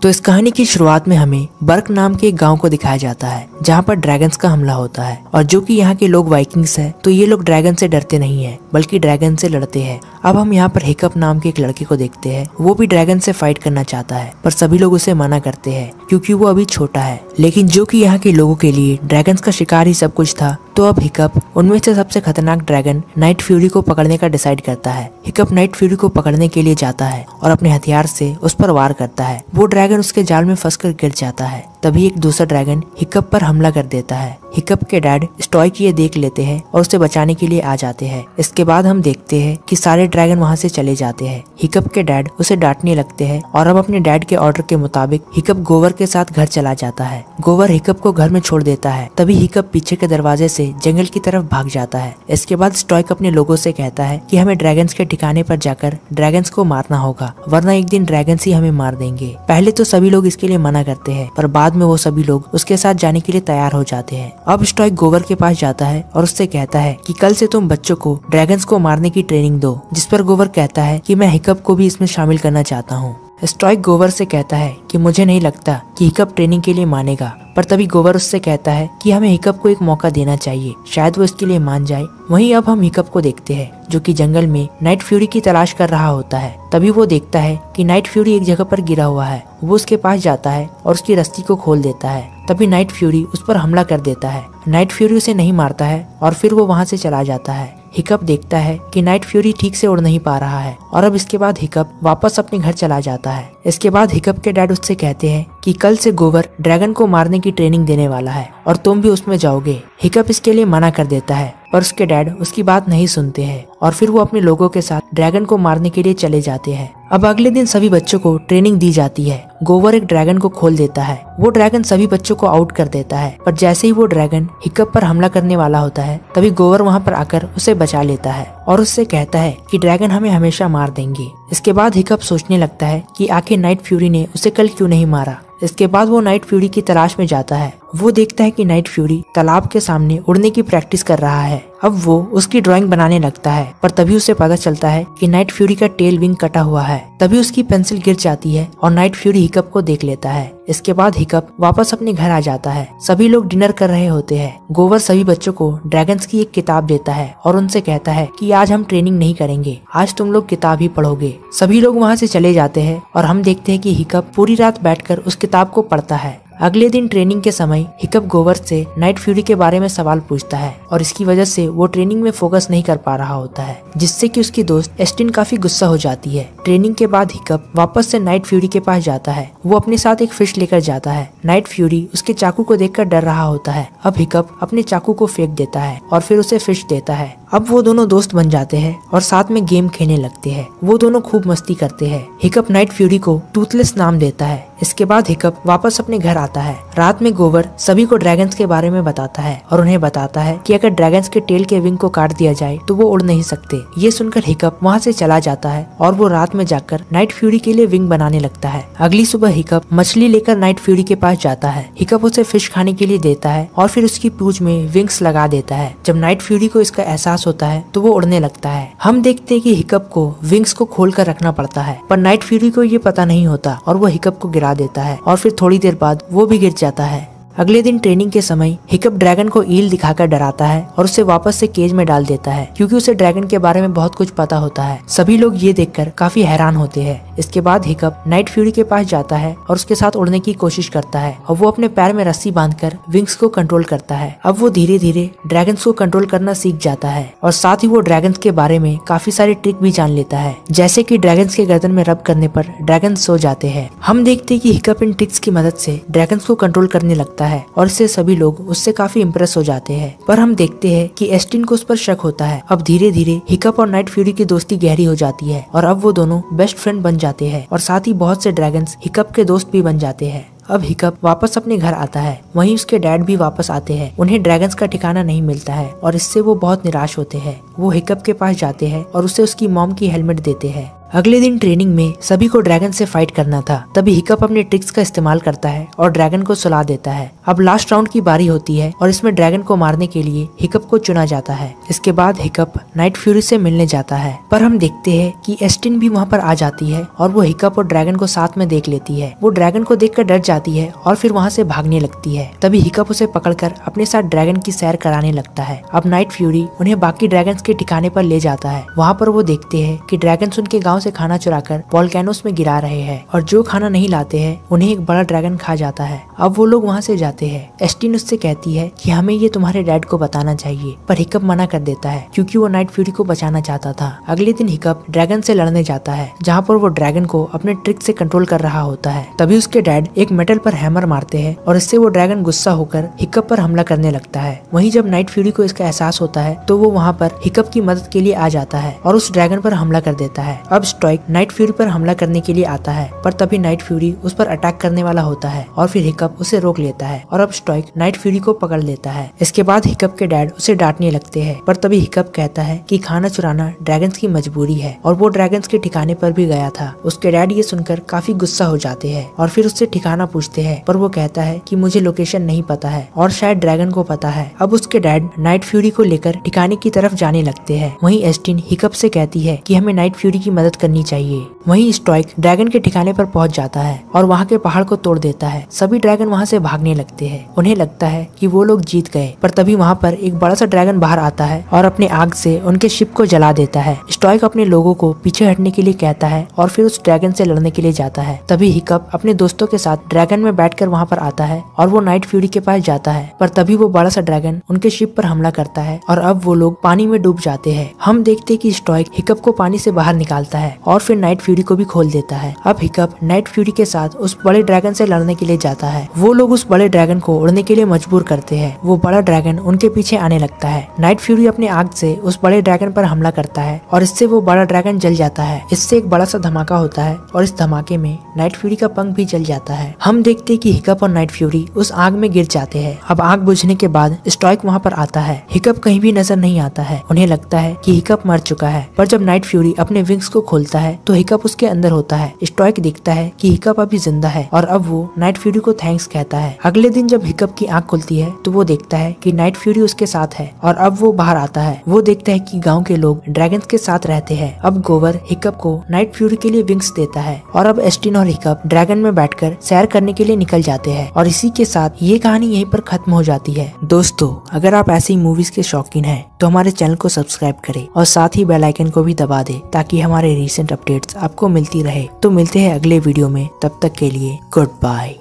तो इस कहानी की शुरुआत में हमें बर्क नाम के एक गांव को दिखाया जाता है जहां पर ड्रैगन्स का हमला होता है और जो कि यहाँ के लोग वाइकिंग्स हैं तो ये लोग ड्रैगन से डरते नहीं है बल्कि ड्रैगन से लड़ते हैं। अब हम यहाँ पर हिकअप नाम के एक लड़के को देखते हैं, वो भी ड्रैगन से फाइट करना चाहता है पर सभी लोग उसे मना करते हैं क्योंकि वो अभी छोटा है। लेकिन जो कि यहाँ के लोगों के लिए ड्रैगन्स का शिकार ही सब कुछ था, तो अब हिकअप उनमें से सबसे खतरनाक ड्रैगन नाइट फ्यूरी को पकड़ने का डिसाइड करता है। हिकअप नाइट फ्यूरी को पकड़ने के लिए जाता है और अपने हथियार से उस पर वार करता है। वो ड्रैगन उसके जाल में फंसकर गिर जाता है। तभी एक दूसरा ड्रैगन हिकअप पर हमला कर देता है। हिकअप के डैड स्टॉइक ये देख लेते हैं और उसे बचाने के लिए आ जाते हैं। इसके बाद हम देखते हैं कि सारे ड्रैगन वहाँ से चले जाते हैं। हिकअप के डैड उसे डांटने लगते हैं और अब अपने डैड के ऑर्डर के मुताबिक हिकअप गोवर के साथ घर चला जाता है। गोवर हिकअप को घर में छोड़ देता है। तभी हिकअप पीछे के दरवाजे से जंगल की तरफ भाग जाता है। इसके बाद स्टॉइक अपने लोगों से कहता है कि हमें ड्रैगन्स के ठिकाने पर जाकर ड्रैगन्स को मारना होगा, वरना एक दिन ड्रैगन्स ही हमें मार देंगे। पहले तो सभी लोग इसके लिए मना करते हैं पर बाद में वो सभी लोग उसके साथ जाने के लिए तैयार हो जाते हैं। अब स्टॉइक गोवर के पास जाता है और उससे कहता है कि कल से तुम बच्चों को ड्रैगन्स को मारने की ट्रेनिंग दो, जिस पर गोवर कहता है कि मैं हिकअप को भी इसमें शामिल करना चाहता हूँ। स्टॉइक गोवर से कहता है कि मुझे नहीं लगता कि हिकअप ट्रेनिंग के लिए मानेगा, पर तभी गोवर उससे कहता है कि हमें हिकअप को एक मौका देना चाहिए, शायद वो इसके लिए मान जाए। वहीं अब हम हिकअप को देखते हैं जो कि जंगल में नाइट फ्यूरी की तलाश कर रहा होता है। तभी वो देखता है कि नाइट फ्यूरी एक जगह पर गिरा हुआ है। वो उसके पास जाता है और उसकी रस्सी को खोल देता है। तभी नाइट फ्यूरी उस पर हमला कर देता है। नाइट फ्यूरी उसे नहीं मारता है और फिर वो वहाँ से चला जाता है। हिकअप देखता है कि नाइट फ्यूरी ठीक से उड़ नहीं पा रहा है और अब इसके बाद हिकअप वापस अपने घर चला जाता है। इसके बाद हिकअप के डैड उससे कहते हैं कि कल से गोवर ड्रैगन को मारने की ट्रेनिंग देने वाला है और तुम भी उसमें जाओगे। हिकअप इसके लिए मना कर देता है पर उसके डैड उसकी बात नहीं सुनते हैं और फिर वो अपने लोगों के साथ ड्रैगन को मारने के लिए चले जाते हैं। अब अगले दिन सभी बच्चों को ट्रेनिंग दी जाती है। गोवर एक ड्रैगन को खोल देता है। वो ड्रैगन सभी बच्चों को आउट कर देता है, पर जैसे ही वो ड्रैगन हिकअप पर हमला करने वाला होता है तभी गोवर वहाँ पर आकर उसे बचा लेता है और उससे कहता है कि ड्रैगन हमें हमेशा मार देंगे। इसके बाद हिकअप सोचने लगता है कि आखिर नाइट फ्यूरी ने उसे कल क्यों नहीं मारा। इसके बाद वो नाइट फ्यूरी की तलाश में जाता है। वो देखता है कि नाइट फ्यूरी तालाब के सामने उड़ने की प्रैक्टिस कर रहा है। अब वो उसकी ड्राइंग बनाने लगता है पर तभी उसे पता चलता है कि नाइट फ्यूरी का टेल विंग कटा हुआ है। तभी उसकी पेंसिल गिर जाती है और नाइट फ्यूरी हिकअप को देख लेता है। इसके बाद हिकअप वापस अपने घर आ जाता है। सभी लोग डिनर कर रहे होते हैं। गोवर सभी बच्चों को ड्रैगन्स की एक किताब देता है और उनसे कहता है कि आज हम ट्रेनिंग नहीं करेंगे, आज तुम लोग किताब ही पढ़ोगे। सभी लोग वहाँ से चले जाते हैं और हम देखते हैं कि हिकअप पूरी रात बैठकर उस किताब को पढ़ता है। अगले दिन ट्रेनिंग के समय हिकअप गोवर से नाइट फ्यूरी के बारे में सवाल पूछता है और इसकी वजह से वो ट्रेनिंग में फोकस नहीं कर पा रहा होता है, जिससे कि उसकी दोस्त एस्टिन काफी गुस्सा हो जाती है। ट्रेनिंग के बाद हिकअप वापस से नाइट फ्यूरी के पास जाता है। वो अपने साथ एक फिश लेकर जाता है। नाइट फ्यूरी उसके चाकू को देखकर डर रहा होता है। अब हिकअप अपने चाकू को फेंक देता है और फिर उसे फिश देता है। अब वो दोनों दोस्त बन जाते हैं और साथ में गेम खेलने लगते हैं। वो दोनों खूब मस्ती करते हैं। हिकअप नाइट फ्यूरी को टूथलेस नाम देता है। इसके बाद हिकअप वापस अपने घर आता है। रात में गोवर सभी को ड्रैगन्स के बारे में बताता है और उन्हें बताता है कि अगर ड्रैगन्स के टेल के विंग को काट दिया जाए तो वो उड़ नहीं सकते। ये सुनकर हिकअप वहाँ से चला जाता है और वो रात में जाकर नाइट फ्यूरी के लिए विंग बनाने लगता है। अगली सुबह हिकअप मछली लेकर नाइट फ्यूरी के पास जाता है। हिकअप उसे फिश खाने के लिए देता है और फिर उसकी पूंछ में विंग्स लगा देता है। जब नाइट फ्यूरी को इसका एहसास होता है तो वो उड़ने लगता है। हम देखते हैं कि हिकअप को विंग्स को खोल कर रखना पड़ता है, पर नाइट फ्यूरी को ये पता नहीं होता और वो हिकअप को गिरा देता है और फिर थोड़ी देर बाद वो भी गिर जाता है। अगले दिन ट्रेनिंग के समय हिकअप ड्रैगन को ईल दिखाकर डराता है और उसे वापस से केज में डाल देता है क्योंकि उसे ड्रैगन के बारे में बहुत कुछ पता होता है। सभी लोग ये देखकर काफी हैरान होते हैं। इसके बाद हिकअप नाइट फ्यूरी के पास जाता है और उसके साथ उड़ने की कोशिश करता है और वो अपने पैर में रस्सी बांधकर विंग्स को कंट्रोल करता है। अब वो धीरे धीरे ड्रैगन्स को कंट्रोल करना सीख जाता है और साथ ही वो ड्रैगन्स के बारे में काफी सारे ट्रिक भी जान लेता है, जैसे कि ड्रैगन्स के गर्दन में रब करने पर ड्रैगन सो जाते हैं। हम देखते हैं कि हिकअप इन ट्रिक्स की मदद से ड्रैगन्स को कंट्रोल करने लगता है और इससे सभी लोग उससे काफी इम्प्रेस हो जाते हैं। पर हम देखते हैं कि एस्टिन को उस पर शक होता है। अब धीरे धीरे हिकअप और नाइट फ्यूरी की दोस्ती गहरी हो जाती है और अब वो दोनों बेस्ट फ्रेंड बन जाते हैं और साथ ही बहुत से ड्रैगन्स हिकअप के दोस्त भी बन जाते हैं। अब हिकअप वापस अपने घर आता है। वहीं उसके डैड भी वापस आते हैं। उन्हें ड्रैगन्स का ठिकाना नहीं मिलता है और इससे वो बहुत निराश होते हैं। वो हिकअप के पास जाते हैं और उसे उसकी मॉम की हेलमेट देते हैं। अगले दिन ट्रेनिंग में सभी को ड्रैगन से फाइट करना था। तभी हिकअप अपने ट्रिक्स का इस्तेमाल करता है और ड्रैगन को सुला देता है। अब लास्ट राउंड की बारी होती है और इसमें ड्रैगन को मारने के लिए हिकअप को चुना जाता है। इसके बाद हिकअप नाइट फ्यूरी से मिलने जाता है, पर हम देखते हैं कि एस्टिन भी वहाँ पर आ जाती है और वो हिकअप और ड्रैगन को साथ में देख लेती है। वो ड्रैगन को देखकर डर जाती है और फिर वहाँ से भागने लगती है। तभी हिकअप उसे पकड़कर अपने साथ ड्रैगन की सैर कराने लगता है। अब नाइट फ्यूरी उन्हें बाकी ड्रैगन्स के ठिकाने पर ले जाता है। वहाँ पर वो देखते हैं कि ड्रैगन्स उनके गाँव से खाना चुराकर वोल्केनोस में गिरा रहे हैं और जो खाना नहीं लाते हैं उन्हें एक बड़ा ड्रैगन खा जाता है। अब वो लोग वहाँ से जाते हैं। एस्टिन उससे कहती है कि हमें ये तुम्हारे डैड को बताना चाहिए, पर हिकअप मना कर देता है क्योंकि वो नाइट फ्यूरी को बचाना चाहता था। अगले दिन हिकअप ड्रैगन से लड़ने जाता है, जहाँ पर वो ड्रैगन को अपने ट्रिक से कंट्रोल कर रहा होता है। तभी उसके डैड एक मेटल पर हैमर मारते हैं और इससे वो ड्रैगन गुस्सा होकर हिकअप पर हमला करने लगता है। वहीं जब नाइट फ्यूरी को इसका एहसास होता है तो वो वहाँ पर हिकअप की मदद के लिए आ जाता है और उस ड्रैगन पर हमला कर देता है। अब स्टॉइक नाइट फ्यूरी पर हमला करने के लिए आता है, पर तभी नाइट फ्यूरी उस पर अटैक करने वाला होता है और फिर हिकअप उसे रोक लेता है और अब स्टॉइक नाइट फ्यूरी को पकड़ लेता है। इसके बाद हिकअप के डैड उसे डांटने लगते हैं, पर तभी हिकअप कहता है कि खाना चुराना ड्रैगन्स की मजबूरी है और वो ड्रैगन्स के ठिकाने पर भी गया था। उसके डैड ये सुनकर काफी गुस्सा हो जाते हैं और फिर उससे ठिकाना पूछते हैं, पर वो कहता है कि मुझे लोकेशन नहीं पता है और शायद ड्रैगन को पता है। अब उसके डैड नाइट फ्यूरी को लेकर ठिकाने की तरफ जाने लगते हैं। वहीं एस्टिन हिकअप से कहती है कि हमें नाइट फ्यूरी की मदद करनी चाहिए। वहीं स्टॉइक ड्रैगन के ठिकाने पर पहुंच जाता है और वहाँ के पहाड़ को तोड़ देता है। सभी ड्रैगन वहाँ से भागने लगते हैं। उन्हें लगता है कि वो लोग जीत गए, पर तभी वहाँ पर एक बड़ा सा ड्रैगन बाहर आता है और अपने आग से उनके शिप को जला देता है। स्टॉइक अपने लोगों को पीछे हटने के लिए कहता है और फिर उस ड्रैगन से लड़ने के लिए जाता है। तभी हिकअप अपने दोस्तों के साथ ड्रैगन में बैठकर वहाँ पर आता है और वो नाइट फ्यूरी के पास जाता है, पर तभी वो बड़ा सा ड्रैगन उनके शिप पर हमला करता है और अब वो लोग पानी में डूब जाते हैं। हम देखते हैं कि स्टॉइक हिकअप को पानी से बाहर निकालता है और फिर नाइट फ्यूरी को भी खोल देता है। अब हिकअप नाइट फ्यूरी के साथ उस बड़े ड्रैगन से लड़ने के लिए जाता है। वो लोग उस बड़े ड्रैगन को उड़ने के लिए मजबूर करते हैं। वो बड़ा ड्रैगन उनके पीछे आने लगता है। नाइट फ्यूरी अपने आग से उस बड़े ड्रैगन पर हमला करता है और इससे वो बड़ा ड्रैगन जल जाता है। इससे एक बड़ा सा धमाका होता है और इस धमाके में नाइट फ्यूरी का पंख भी जल जाता है। हम देखते हैं कि हिकअप और नाइट फ्यूरी उस आग में गिर जाते हैं। अब आग बुझने के बाद स्टॉइक वहाँ पर आता है। हिकअप कहीं भी नजर नहीं आता है। उन्हें लगता है कि हिकअप मर चुका है, पर जब नाइट फ्यूरी अपने विंग्स को खोलता है तो हिकअप उसके अंदर होता है। स्टॉइक देखता है कि हिकअप अभी जिंदा है और अब वो नाइट फ्यूरी को थैंक्स कहता है। अगले दिन जब हिकअप की आंख खुलती है तो वो देखता है कि नाइट फ्यूरी उसके साथ है और अब वो बाहर आता है। वो देखता है कि गांव के लोग ड्रैगन्स के साथ रहते हैं। अब गोवर हिकअप को नाइट फ्यूरी के लिए विंग्स देता है और अब एस्टिन और हिकअप ड्रैगन में बैठकर सैर करने के लिए निकल जाते हैं और इसी के साथ ये कहानी यहीं पर खत्म हो जाती है। दोस्तों, अगर आप ऐसी मूवीज के शौकीन हैं तो हमारे चैनल को सब्सक्राइब करें और साथ ही बेल आइकन को भी दबा दें ताकि हमारे रीसेंट अपडेट्स आपको मिलती रहे। तो मिलते हैं अगले वीडियो में, तब तक के लिए गुड बाय।